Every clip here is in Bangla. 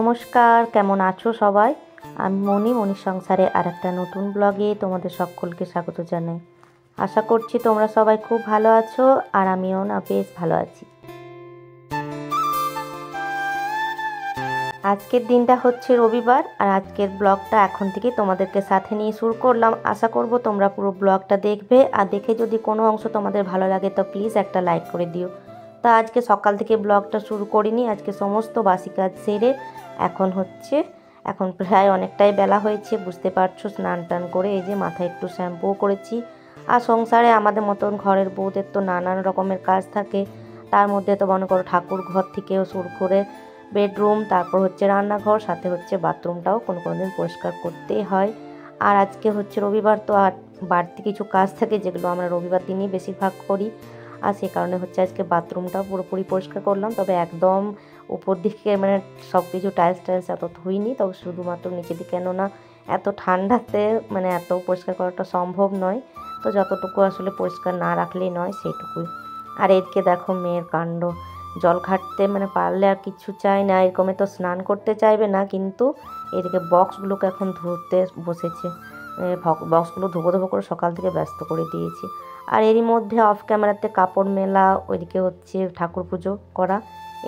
নমস্কার, কেমন আছো সবাই? আমি মনির সংসারে আরেকটা নতুন ব্লগে তোমাদের সকলকে স্বাগত জানাই। আশা করছি তোমরা সবাই খুব ভালো আছো, আর আমিও না বেশ ভালো আছি। আজকের দিনটা হচ্ছে রবিবার, আর আজকের ব্লগটা এখন থেকে তোমাদেরকে সাথে নিয়ে শুরু করলাম। আশা করব তোমরা পুরো ব্লগটা দেখবে, আর দেখে যদি কোনো অংশ তোমাদের ভালো লাগে তো প্লিজ একটা লাইক করে দিও। তা আজকে সকাল থেকে ব্লগটা শুরু করিনি, আজকে সমস্ত বাসি কাজ সেরে এখন প্রায় অনেকটাই বেলা হয়েছে, বুঝতে পারছো। স্নান টান করে এই যে মাথায় একটু শ্যাম্পুও করেছি। আর সংসারে আমাদের মতন ঘরের বউদের তো নানান রকমের কাজ থাকে, তার মধ্যে তো মনে করো ঠাকুর ঘর থেকেও শুরু করে বেডরুম, তারপর রান্নাঘর, সাথে বাথরুমটাও কোনো দিন পরিষ্কার করতেই হয়। আর আজকে রবিবার, তো আর বাড়তি কিছু কাজ থাকে যেগুলো আমরা রবিবার দিনই বেশিরভাগ করি। আর সে কারণে আজকে বাথরুমটাও পুরোপুরি পরিষ্কার করলাম, তবে একদম উপর দিকে সব কিছু টাইলস এত ধুইনি, তবে শুধুমাত্র নিচের দিকে, কেননা এত ঠান্ডাতে এত পরিষ্কার করাটা সম্ভব নয়। তো যতটুকু আসলে পরিষ্কার না রাখলেই নয় সেইটুকুই। আর এদিকে দেখো মেয়ের কাণ্ড, জল ঘাটতে পারলে আর কিছু চাই না, এরকমে তো স্নান করতে চাইবে না, কিন্তু এদিকে বক্সগুলোকে এখন ধুতে বসেছে। বক্সগুলো ধোবো করে সকাল থেকে ব্যস্ত করে দিয়েছি। আর এরই মধ্যে অফ ক্যামেরাতে কাপড় মেলা, ওইদিকে ঠাকুর পুজো করা,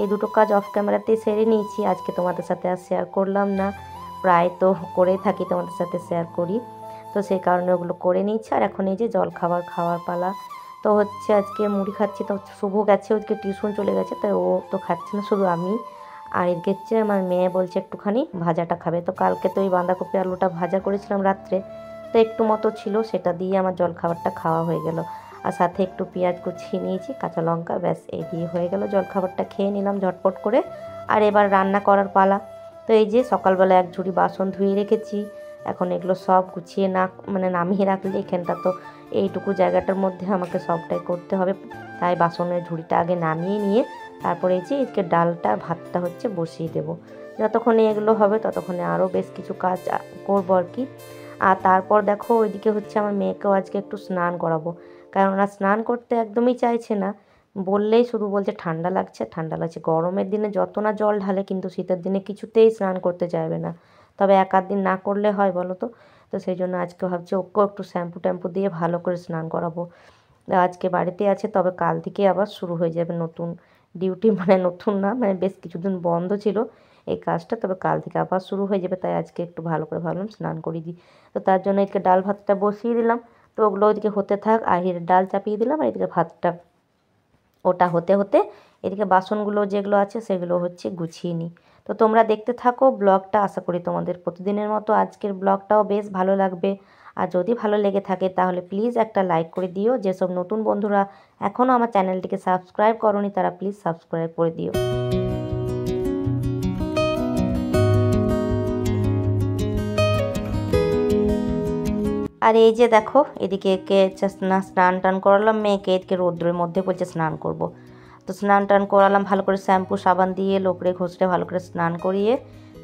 এই দুটো কাজ অফ ক্যামেরাতেই সেরে নিয়েছি। আজকে তোমাদের সাথে আর শেয়ার করলাম না, প্রায় তো করেই থাকি, তোমাদের সাথে শেয়ার করি, তো সেই কারণে ওগুলো করে নিয়েছি। আর এখন এই যে জল খাওয়ার পালা। তো আজকে মুড়ি খাচ্ছি, তো শুভ গেছে, ওদিকে টিউশন চলে গেছে, তাই ও তো খাচ্ছে না, শুধু আমি। আর এদিকে আমার মেয়ে বলছে একটুখানি ভাজাটা খাবে। তো কালকে তো এই বাঁধাকপি আলুটা ভাজা করেছিলাম রাত্রে, তো একটু মতো ছিল, সেটা দিয়ে আমার জল খাবারটা খাওয়া হয়ে গেল। আর সাথে একটু পেঁয়াজ কুচিয়ে নিয়েছি, কাঁচা লঙ্কা, ব্যাস এই দিয়ে হয়ে গেল। জল খাবারটা খেয়ে নিলাম ঝটপট করে। আর এবার রান্না করার পালা। তো এই যে সকালবেলা এক ঝুড়ি বাসন ধুয়ে রেখেছি, এখন এগুলো সব গুছিয়ে নামিয়ে রাখলে এখানটা তো এইটুকু জায়গাটার মধ্যে আমাকে সবটাই করতে হবে, তাই বাসনের ঝুড়িটা আগে নামিয়ে নিয়ে তারপরে এই যে এদিকে ডালটা ভাতটা বসিয়ে দেবো। যতক্ষণে এগুলো হবে ততক্ষণে আরও বেশ কিছু কাজ করবো আর কি। আর তারপর দেখো ওইদিকে আমার মেয়েকেও আজকে একটু স্নান করাবো, কেননা স্নান করতে একদমই চাইছে না, বললেই শুধু বলছে ঠান্ডা লাগছে। গরমের দিনে যত না জল ঢালে, কিন্তু শীতের দিনে কিছুতেই স্নান করতে চাইবে না। তবে এক আধ দিন না করলে হয় বলো তো? তো সেই জন্য আজকে ভাবছি ওকেও একটু শ্যাম্পু ট্যাম্পু দিয়ে ভালো করে স্নান করাবো। আজকে বাড়িতে আছে, তবে কাল থেকে আবার শুরু হয়ে যাবে নতুন ডিউটি, নতুন না, বেশ কিছুদিন বন্ধ ছিল এই কাজটা, তবে কাল থেকে আবার শুরু হয়ে যাবে। তাই আজকে একটু ভালো করে ভাবলাম স্নান করিয়ে দিই। তো তার জন্য এদিকে ডাল ভাতটা বসিয়ে দিলাম, তো ওগুলো ওইদিকে হতে থাক। আর ডাল চাপিয়ে দিলাম, আর এদিকে ভাতটা ওটা হতে হতে এদিকে বাসনগুলো যেগুলো আছে সেগুলো গুছিয়ে নিই। তো তোমরা দেখতে থাকো ব্লগটা, আশা করি তোমাদের প্রতিদিনের মতো আজকের ব্লগটাও বেশ ভালো লাগবে। আর যদি ভালো লেগে থাকে তাহলে প্লিজ একটা লাইক করে দিও। যেসব নতুন বন্ধুরা এখনও আমার চ্যানেলটিকে সাবস্ক্রাইব করোনি তারা প্লিজ সাবস্ক্রাইব করে দিও। আর এই যে দেখো এদিকে একে স্নান টান করালাম মেয়েকে, এদিকে রৌদ্রের মধ্যে বলছে স্নান করব। তো স্নান টান করালাম ভালো করে, শ্যাম্পু সাবান দিয়ে লোকড়ে ঘষড়ে ভালো করে স্নান করিয়ে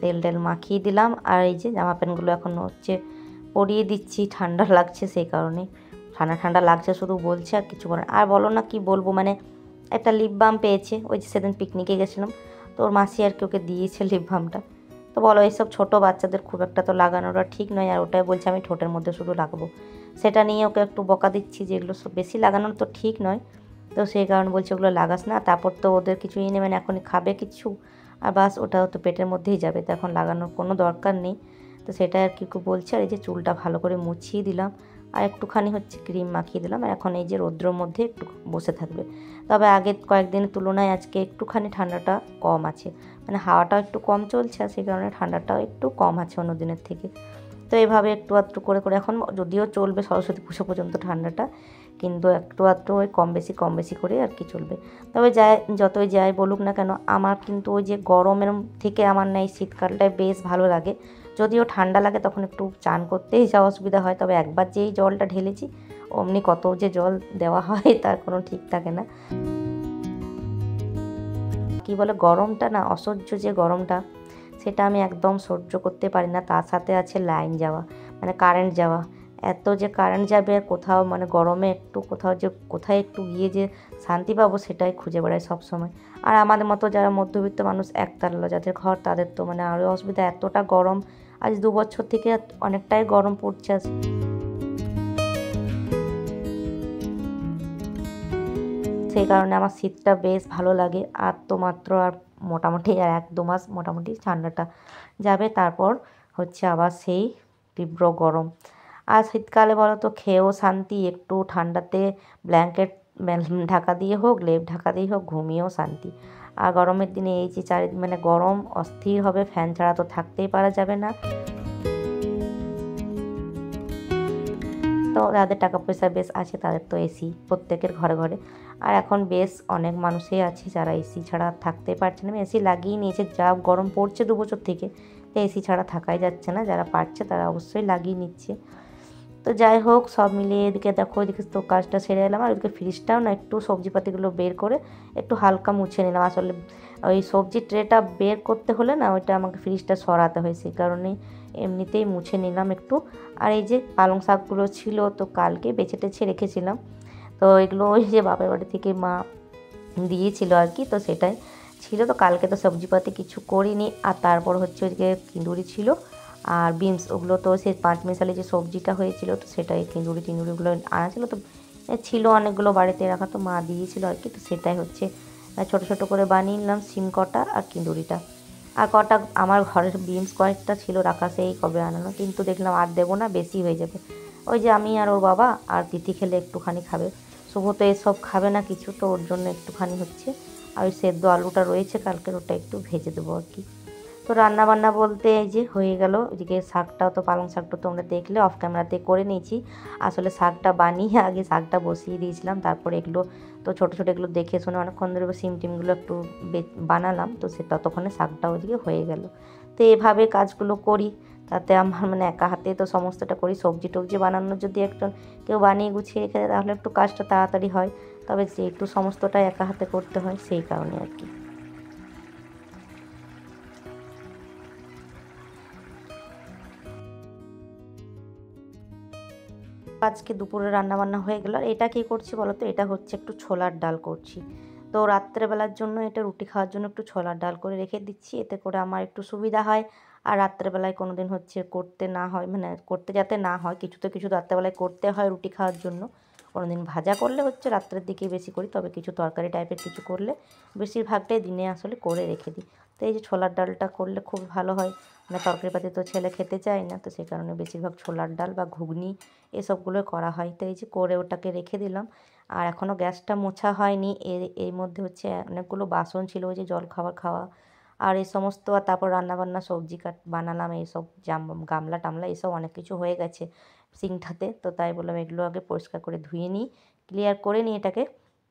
তেল টেল মাখিয়ে দিলাম। আর এই যে জামা প্যান্টগুলো এখন পরিয়ে দিচ্ছি, ঠান্ডা লাগছে সেই কারণে। ঠান্ডা লাগছে শুধু বলছে, আর কিছু করে। আর বলো না কি বলবো, একটা লিপ বাম পেয়েছে, ওই যে সেদিন পিকনিকে গেছিলাম, তো ওর মাসি আর কি ওকে দিয়েছে লিপ বামটা। তো বলো এইসব ছোটো বাচ্চাদের খুব একটা তো লাগানোটা ঠিক নয়, আর ওটাই বলছে আমি ঠোঁটের মধ্যে শুধু লাগাবো। সেটা নিয়ে ওকে একটু বকা দিচ্ছি যে এগুলো সব বেশি লাগানো তো ঠিক নয়, তো সেই কারণে বলছে ওগুলো লাগাস না। তারপর তো ওদের কিছুই নেই, এখনই খাবে কিছু, আর বাস ওটাও তো পেটের মধ্যেই যাবে, তো এখন লাগানোর কোনো দরকার নেই। তো সেটা আর কি বলছে। আর এই যে চুলটা ভালো করে মুছিয়ে দিলাম, আর একটুখানি ক্রিম মাখিয়ে দিলাম। আর এখন এই যে রৌদ্রের মধ্যে একটু বসে থাকবে। তবে আগের কয়েকদিনের তুলনায় আজকে একটুখানি ঠান্ডাটা কম আছে, হাওয়াটাও একটু কম চলছে, আর সেই কারণে ঠান্ডাটাও একটু কম আছে অন্য দিনের থেকে। তো এইভাবে একটু আধটু করে এখন যদিও চলবে সরস্বতী পুজো পর্যন্ত ঠান্ডাটা, কিন্তু একটু আধটু ওই কম বেশি করে আর কি চলবে। তবে যতই যাই বলুক না কেন, আমার কিন্তু ওই যে গরমের থেকে আমার না এই শীতকালটাই বেশ ভালো লাগে। যদিও ঠান্ডা লাগে তখন একটু চান করতেই যা অসুবিধা হয়, তবে একবার যেই জলটা ঢেলেছি অমনি কত যে জল দেওয়া হয় তার কোনো ঠিক থাকে না। কি বলে, গরমটা না অসহ্য, যে গরমটা সেটা আমি একদম সহ্য করতে পারি না। তার সাথে আছে লাইন যাওয়া, কারেন্ট যাওয়া, এত যে কারেন্ট যাবে, কোথাও মানে গরমে একটু কোথায় একটু গিয়ে যে শান্তি পাবো সেটাই খুঁজে বেড়াই সব সময়। আর আমাদের মতো যারা মধ্যবিত্ত মানুষ, একতলা যাদের ঘর, তাদের তো মানে আরও অসুবিধা, এতটা গরম। আজ 2 বছর থেকে অনেকটাই গরম পড়ছে। সেই কারণে আমার শীতটা বেশ ভালো লাগে। আর তো মাত্র আর মোটামুটি আর 1-2 মাস মোটামুটি ঠান্ডাটা যাবে, তারপর হচ্ছে আবার সেই তীব্র গরম। আর শীতকালে বলো তো খেয়েও শান্তি, একটু ঠান্ডাতে ব্ল্যাঙ্কেট ঢাকা দিয়ে হোক, লেপ ঢাকা দিয়ে হোক, ঘুমিয়েও শান্তি। আর গরমের দিনে এই যে মানে গরম অস্থির হবে, ফ্যান ছাড়া তো থাকতেই পারা যাবে না। তো যাদের টাকা পয়সা বেশ আছে তাদের তো এসি প্রত্যেকের ঘরে ঘরে। আর এখন বেশ অনেক মানুষই আছে যারা এসি ছাড়া থাকতেই পারছে না, এসি লাগিয়ে নিয়েছে। যা গরম পড়ছে 2 বছর থেকে, তো এসি ছাড়া থাকাই যাচ্ছে না। যারা পারছে তারা অবশ্যই লাগিয়ে নিচ্ছে। তো যাই হোক, সব মিলিয়ে এদিকে দেখো, এদিকে তো কাজটা সেরে এলাম। আর ওইদিকে ফ্রিজটাও না একটু সবজিপাতিগুলো বের করে একটু হালকা মুছে নিলাম। আসলে ওই সবজি ট্রেটা বের করতে হলে না ওইটা আমাকে ফ্রিজটা সরাতে হয়, সেই কারণেই এমনিতেই মুছে নিলাম একটু। আর এই যে পালং শাকগুলো ছিল, তো কালকে বেছে টেছে রেখেছিলাম। তো এগুলো ওই যে বাপের বাড়ি থেকে মা দিয়েছিল আর কি, তো সেটাই ছিল। তো কালকে তো সবজিপাতি কিছু করিনি। আর তারপর হচ্ছে ওইদিকে কিঁদুরি ছিল আর বিনস, ওগুলো তো সেই 5 মিশালি যে সবজিটা হয়েছিল, তো সেটাই কিঁদুরিগুলো আনা ছিল। তো ছিল অনেকগুলো বাড়িতে রাখা, তো মা দিয়েছিল আর কি। তো সেটাই হচ্ছে ছোটো ছোটো করে বানিয়ে নিলাম, সিম কটা আর কিঁদুরিটা। আর কটা আমার ঘরের বিনস কয়েকটা ছিল রাখা, সেই কবে আনানো, কিন্তু দেখলাম আর দেবো না, বেশি হয়ে যাবে। ওই যে আমি আর ওর বাবা আর তিথি খেলে একটুখানি খাবে, শুভ তো এসব খাবে না কিছু, তো ওর জন্য একটুখানি হচ্ছে। আর ওই সেদ্ধ আলুটা রয়েছে কালকের, ওটা একটু ভেজে দেবো আর কি। তো রান্না বান্না বলতে এই যে হয়ে গেল। ওইদিকে শাকটাও তো, পালং শাকটা তোমরা দেখলে অফ ক্যামেরাতে করে নিয়েছি। আসলে শাকটা বানিয়ে আগে শাকটা বসিয়ে দিয়েছিলাম, তারপরে এগুলো তো ছোটো ছোটো এগুলো দেখে শুনে অনেকক্ষণ ধরে সিম টিমগুলো একটু বানালাম, তো সে ততক্ষণে শাকটা ওইদিকে হয়ে গেল। তো এভাবে কাজগুলো করি, তাতে আমার মানে একা হাতে তো সমস্তটা করি। সবজি টবজি বানানো যদি একজন কেউ বানিয়ে গুছিয়ে রেখে দেয় তাহলে একটু কাজটা তাড়াতাড়ি হয়, তবে যে একটু সমস্তটাই একা হাতে করতে হয়, সেই কারণে আর কি। আজকে দুপুরে রান্নাবান্না হয়ে গেল। আর এটা কী করছি বলো তো, এটা হচ্ছে একটু ছোলার ডাল করছি। তো রাত্রেবেলার জন্য এটা রুটি খাওয়ার জন্য একটু ছোলার ডাল করে রেখে দিচ্ছি, এতে করে আমার একটু সুবিধা হয়। আর রাত্রেবেলায় কোনো দিন হচ্ছে করতে না হয়, মানে করতে যাতে না হয়, কিছু তো কিছু রাত্রেবেলায় করতে হয় রুটি খাওয়ার জন্য। কোনো দিন ভাজা করলে হচ্ছে রাত্রের দিকেই বেশি করি, তবে কিছু তরকারি টাইপের কিছু করলে বেশিরভাগটাই দিনে আসলে করে রেখে দিই। তো এই যে ছোলার ডালটা করলে খুব ভালো হয়, মানে তরকারিপাতি তো ছেলে খেতে চায় না, তো সেই কারণে বেশিরভাগ ছোলার ডাল বা ঘুগনি এসবগুলো করা হয়। তো এই যে করে ওটাকে রেখে দিলাম। আর এখনও গ্যাসটা মোছা হয়নি। এর মধ্যে হচ্ছে অনেকগুলো বাসন ছিল, ওই যে জলখাবার খাওয়া আর এই সমস্ত, আর তারপর রান্নাবান্না সবজি বানালাম, এইসব গামলা টামলা এসব অনেক কিছু হয়ে গেছে সিঙ্কটাতে। তো তাই বললাম এগুলো আগে পরিষ্কার করে ধুয়ে নিই, ক্লিয়ার করে নিই এটাকে।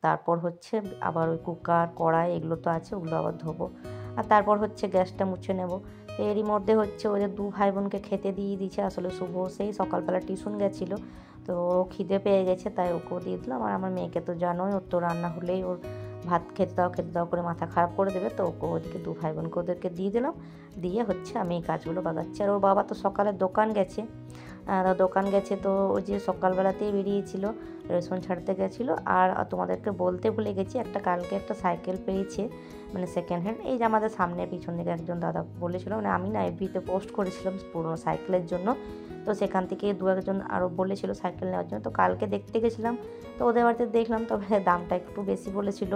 তারপর হচ্ছে আবার ওই কুকার কড়াই এগুলো তো আছে, ওগুলো আবার ধোবো। আর তারপর হচ্ছে গ্যাসটা মুছে নেব। তো এরই মধ্যে হচ্ছে ওদের 2 ভাই বোনকে খেতে দিয়ে দিয়েছে। আসলে শুভ সেই সকালবেলা টিউশন গেছিলো, তো খিদে পেয়ে গেছে, তাই ওকেও দিয়ে দিলাম। আর আমার মেয়েকে তো জানোই, ওর তো রান্না হলেই ওর ভাত খেতে দাও করে মাথা খারাপ করে দেবে, তো ওকে ওদিকে 2 ভাই বোনকে ওদেরকে দিয়ে দিলাম। দিয়ে হচ্ছে আমি এই কাজগুলো বাগাচ্ছি। আর ওর বাবা তো সকালে দোকান গেছে, তো ওই যে সকালবেলাতেই বেরিয়েছিল, রেশন ছাড়তে গেছিলো। আর তোমাদেরকে বলতে ভুলে গেছি, কালকে একটা সাইকেল পেয়েছে, মানে সেকেন্ড হ্যান্ড। এই যে আমাদের সামনে পিছন দিকে একজন দাদা বলেছিল, মানে আমি না এফবিতে পোস্ট করেছিলাম পুরোনো সাইকেলের জন্য, তো সেখান থেকে 2-1 জন আরও বলেছিল সাইকেল নেওয়ার জন্য। তো কালকে দেখতে গেছিলাম, তো ওদের বাড়িতে দেখলাম, তবে দামটা একটু বেশি বলেছিল,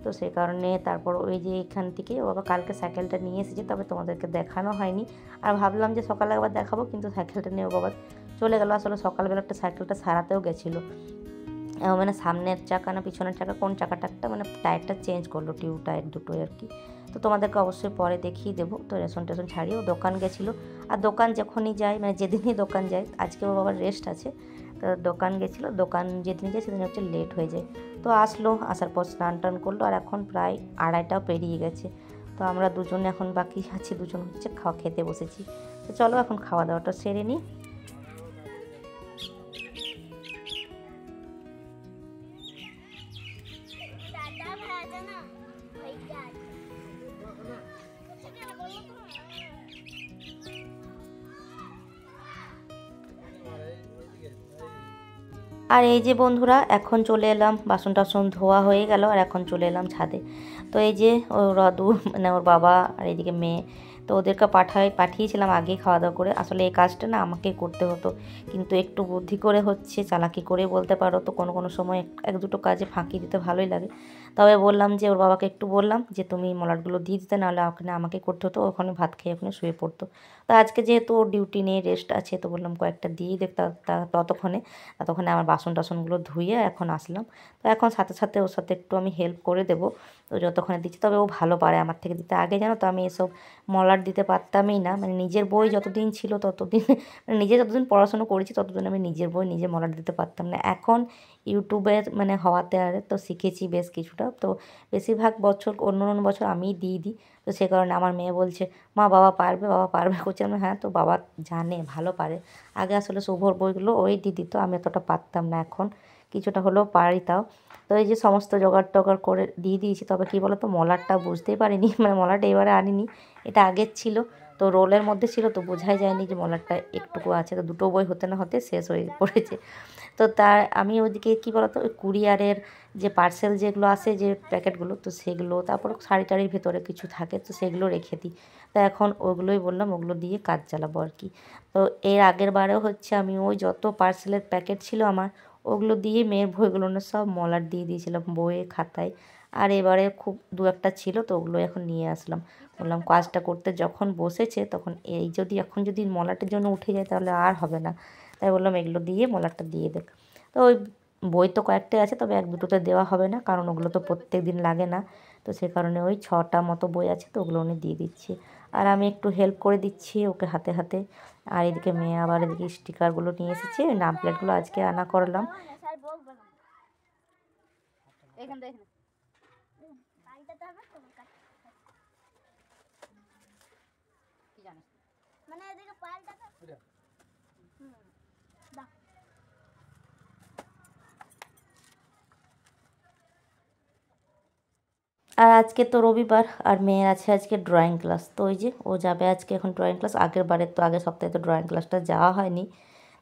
তো সেই কারণে তারপর ওই যে এখান থেকে ও বাবা কালকে সাইকেলটা নিয়ে এসেছে, তবে তোমাদেরকে দেখানো হয়নি। আর ভাবলাম যে সকালে একবার দেখাবো, কিন্তু সাইকেলটা নিয়ে ও বাবা চলে গেলো। আসলে সকালবেলা একটা সাইকেলটা সারাতেও গেছিলো, মানে সামনের চাকা না পিছনের চাকা, কোন চাকাটা একটা মানে টায়ারটা চেঞ্জ করলো, টিউব টায়ার দুটোই আর কি। তো তোমাদেরকে অবশ্যই পরে দেখিয়ে দেবো। তো রেশন টেশন ছাড়িয়ে ও দোকান গেছিলো। আর দোকান যখনই যায়, মানে যেদিনই দোকান যায়, আজকে ও বাবার রেস্ট আছে, তো দোকান গেছিলো। দোকান যেদিন যায় সেদিন হচ্ছে লেট হয়ে যায়। তো আসলো, আসার পর স্নান টান করলো, আর এখন প্রায় 2:30টাও পেরিয়ে গেছে। তো আমরা দুজন এখন বাকি আছি, দুজন হচ্ছে খেতে বসেছি। তো চলো এখন খাওয়া দাওয়াটা সেরে নিই। আর এই যে বন্ধুরা এখন চলে এলাম, বাসন টাসন ধোয়া হয়ে গেল আর এখন চলে এলাম ছাদে। তো এই যে ওর রদু মানে ওর বাবা আর এইদিকে মেয়ে, তো ওদেরকে পাঠিয়েছিলাম আগেই খাওয়া দাওয়া করে। আসলে এই কাজটা না আমাকেই করতে হতো, কিন্তু একটু বুদ্ধি করে হচ্ছে, চালাকি করে বলতে পারো। তো কোনো কোনো সময় এক দুটো কাজে ফাঁকি দিতে ভালোই লাগে। তবে বললাম যে ওর বাবাকে একটু বললাম যে তুমি মলাটগুলো দিয়ে দিতে, নাহলে ওখানে আমাকে করতে হতো, ওখানে ভাত খেয়ে ওখানে শুয়ে পড়তো। তো আজকে যেহেতু ওর ডিউটি নেই, রেস্ট আছে, তো বললাম কয়েকটা দিয়েই দেখ ততক্ষণে আমার বাসন টাসনগুলো ধুয়ে এখন আসলাম। তো এখন সাথে সাথে ওর সাথে একটু আমি হেল্প করে দেবো, তো যতক্ষণে দিচ্ছি। তবে ও ভালো পারে আমার থেকে দিতে। আগে জানো তো আমি এসব মলাট দিতে পারতামই না, মানে নিজের বই যতদিন ছিল ততদিন মানে নিজে যতদিন পড়াশুনো করেছি ততদিন আমি নিজের বই নিজে মলাট দিতে পারতাম না। এখন ইউটিউবের মানে হওয়াতে আর তো শিখেছি বেশ কিছুটা। তো বেশিরভাগ বছর অন্য অন্য বছর আমিই দিয়ে দিই। তো সে কারণে আমার মেয়ে বলছে মা বাবা পারবে, বাবা পারবে করছে। আমি হ্যাঁ, তো বাবা জানে, ভালো পারে। আগে আসলে শুভর বইগুলো ওই দিদি, তো আমি অতটা পারতাম না, এখন কিছুটা হলেও পারি তাও। তো এই যে সমস্ত জোগাড় টোগাড় করে দিয়ে দিয়েছি। তবে কী বলো তো, মলাটটা বুঝতেই পারিনি, মানে মলাট এবারে আনিনি, এটা আগের ছিল। তো রোলের মধ্যে ছিল, তো বোঝাই যায়নি যে মলাটটা একটুকু আছে। তো দুটো বই হতে না হতে শেষ হয়ে পড়েছে। তো তার আমি ওইদিকে কী বলো তো, ওই কুরিয়ারের যে পার্সেল যেগুলো আসে, যে প্যাকেটগুলো, তো সেগুলো, তারপর শাড়ি টাড়ির ভেতরে কিছু থাকে, তো সেগুলো রেখে দিই। তো এখন ওগুলোই বললাম, ওগুলো দিয়ে কাজ চালাবো আর কি। তো এর আগের বারেও হচ্ছে আমি ওই যত পার্সেলের প্যাকেট ছিল আমার, ওগুলো দিয়ে মেয়ের বইগুলো না সব মলাট দিয়ে দিয়েছিলাম বইয়ে, খাতায়। আর এবারে খুব দু একটা ছিল, তো ওগুলো এখন নিয়ে আসলাম। বললাম কাজটা করতে যখন বসেছে তখন এই যদি এখন যদি মলাটের জন্য উঠে যায় তাহলে আর হবে না। তাই বললাম এগুলো দিয়ে মলাটটা দিয়ে দেখ। তো ওই বই তো কয়েকটাই আছে, তবে এক দুটোতে দেওয়া হবে না, কারণ ওগুলো তো প্রত্যেক দিন লাগে না। তো সে কারণে ওই 6টা মতো বই আছে, তো ওগুলো উনি দিয়ে দিচ্ছি। আর আমি একটু হেল্প করে দিচ্ছি ওকে হাতে হাতে। আর এদিকে মেয়ে আবার এদিকে স্টিকারগুলো নিয়ে এসেছে, নাম প্লেটগুলো আজকে আনা করলাম। আর আজকে তো রবিবার, আর মেয়ের আছে আজকে ড্রয়িং ক্লাস। তো ওই যে ও যাবে আজকে এখন ড্রয়িং ক্লাস। আগের সপ্তাহে তো ড্রয়িং ক্লাসটা যাওয়া হয়নি,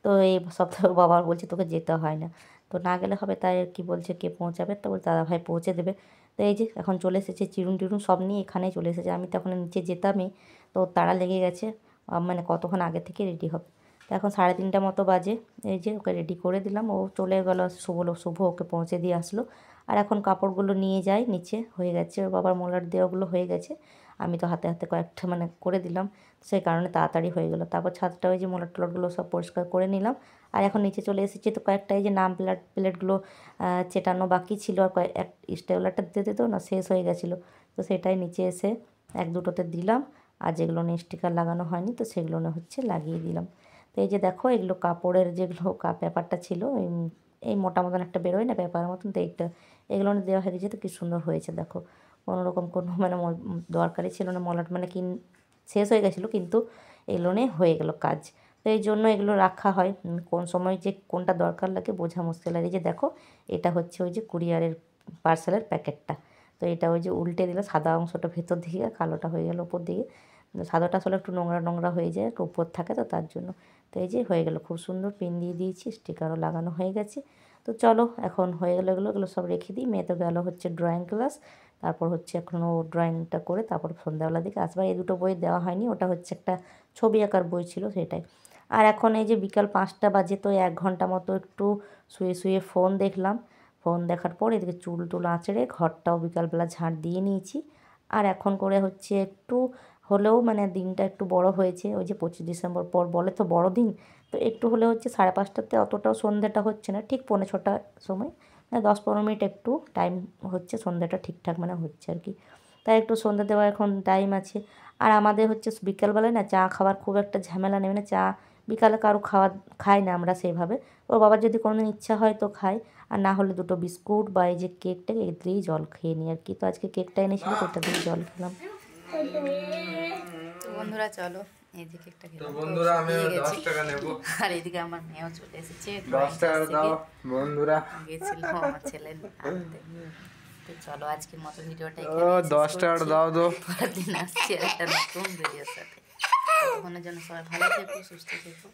তো এই সপ্তাহে ওর বাবা বলছে তোকে যেতে হয় না। তো না গেলে হবে, তাই আর কি বলছে কে পৌঁছাবে, তো বলছে দাদা ভাই পৌঁছে দেবে। তো এই যে এখন চলে এসেছে, চিরুন টিরুন সব নিয়ে এখানেই চলে এসেছে। আমি তখন নিচে যেতামই, তো তাড়া লেগে গেছে, মানে কতক্ষণ আগে থেকে রেডি হবে। তো এখন 3:30 মতো বাজে। এই যে ওকে রেডি করে দিলাম, ও চলে গেলো। শুভ ওকে পৌঁছে দিয়ে আসলো। আর এখন কাপড়গুলো নিয়ে যাই নিচে, হয়ে গেছে ওর বাবার মলাট দেওয়াগুলো হয়ে গেছে। আমি তো হাতে হাতে কয়েকটা মানে করে দিলাম, সেই কারণে তাড়াতাড়ি হয়ে গেলো। তারপর ছাদটা ওই যে মলাট টলাটগুলো সব পরিষ্কার করে নিলাম। আর এখন নিচে চলে এসেছি। তো কয়েকটা এই যে নাম প্লেটগুলো চেটানো বাকি ছিল, আর এক স্টেপলারটা দিতে দিতেও না শেষ হয়ে গেছিলো। তো সেটাই নিচে এসে এক দুটোতে দিলাম। আর যেগুলো স্টিকার লাগানো হয়নি, তো সেগুলো হচ্ছে লাগিয়ে দিলাম। তো এই যে দেখো, এগুলো কাপড়ের যেগুলো পেপারটা ছিল, এই মোটা মতন একটা বেরোয় না পেপারের মতন, তো এগুলো দেওয়া হয়ে গেছে। তো কি সুন্দর হয়েছে দেখো, কোনো রকম কোনো মানে দরকারই ছিল না মলাট, মানে শেষ হয়ে গেছিলো, কিন্তু এগুলো নিয়ে হয়ে গেল কাজ। তো এই জন্য এগুলো রাখা হয়, কোন সময় যে কোনটা দরকার লাগে বোঝা মুশকিল। আর এই যে দেখো, এটা হচ্ছে ওই যে কুরিয়ারের পার্সেলের প্যাকেটটা। তো এটা ওই যে উল্টে দিলে সাদা অংশটা ভেতর দিকে, কালোটা হয়ে গেল উপর দিকে। সাদাটা আসলে একটু নোংরা নোংরা হয়ে যায়, একটু উপর থাকে, তো তার জন্য। তো এই যে হয়ে গেল, খুব সুন্দর পিন দিয়ে দিয়েছি, স্টিকারও লাগানো হয়ে গেছে। তো চলো এখন হয়ে গেলো এগুলো সব রেখে দিই। মেয়ে তো গেল হচ্ছে ড্রয়িং ক্লাস, তারপর হচ্ছে এখনও ড্রয়িংটা করে তারপর সন্ধ্যাবেলার দিকে আসবার। এই দুটো বই দেওয়া হয়নি, ওটা হচ্ছে একটা ছবি আঁকার বই ছিল সেটাই। আর এখন এই যে বিকাল 5টা বাজে, তো 1 ঘন্টা মতো একটু শুয়ে শুয়ে ফোন দেখলাম। ফোন দেখার পর এদিকে চুল টুল আঁচড়ে ঘরটাও বিকালবেলা ঝাঁট দিয়ে নিয়েছি। আর এখন করে হচ্ছে একটু হলেও মানে দিনটা একটু বড় হয়েছে। ওই যে 25 ডিসেম্বর পর বলে তো বড়দিন, তো একটু হলে হচ্ছে 5:30টাতে অতটাও সন্ধ্যাটা হচ্ছে না, ঠিক 6:45টার সময়, মানে 10-15 মিনিট একটু টাইম হচ্ছে, সন্ধ্যাটা ঠিকঠাক মানে হচ্ছে আর কি। তাই একটু সন্ধ্যা দেওয়ার এখন টাইম আছে। আর আমাদের হচ্ছে বিকালবেলায় না চা খাবার খুব একটা ঝামেলা নেই, মানে চা বিকালে কারো খাই না আমরা সেইভাবে। ওর বাবার যদি কোনো দিন ইচ্ছা হয় তো খাই, আর না হলে দুটো বিস্কুট বা এই যে কেকটাকে এ দিয়েই জল খেয়ে নিই আর কি। তো আজকে কেকটা এনেছিল, তো ওটা দিয়ে জল খেলাম। তো বন্ধুরা চলো, এই যে কেকটা খেলাম, বন্ধুরা আমি 10 টাকা নেব। আর এদিকে আমার মেয়েও চলে এসেছে, 10 টাকা দাও বন্ধুরা, গেছিল আমার ছেলে আনতে। তো চলো আজকের মতো ভিডিওটা এখানে 10 টাকা দাও তো, পরের দিন আসছি আর একটা নতুন ভিডিওর সাথে। ততক্ষণের জন্য সবাই ভালো থেকো, সুস্থ থেকো।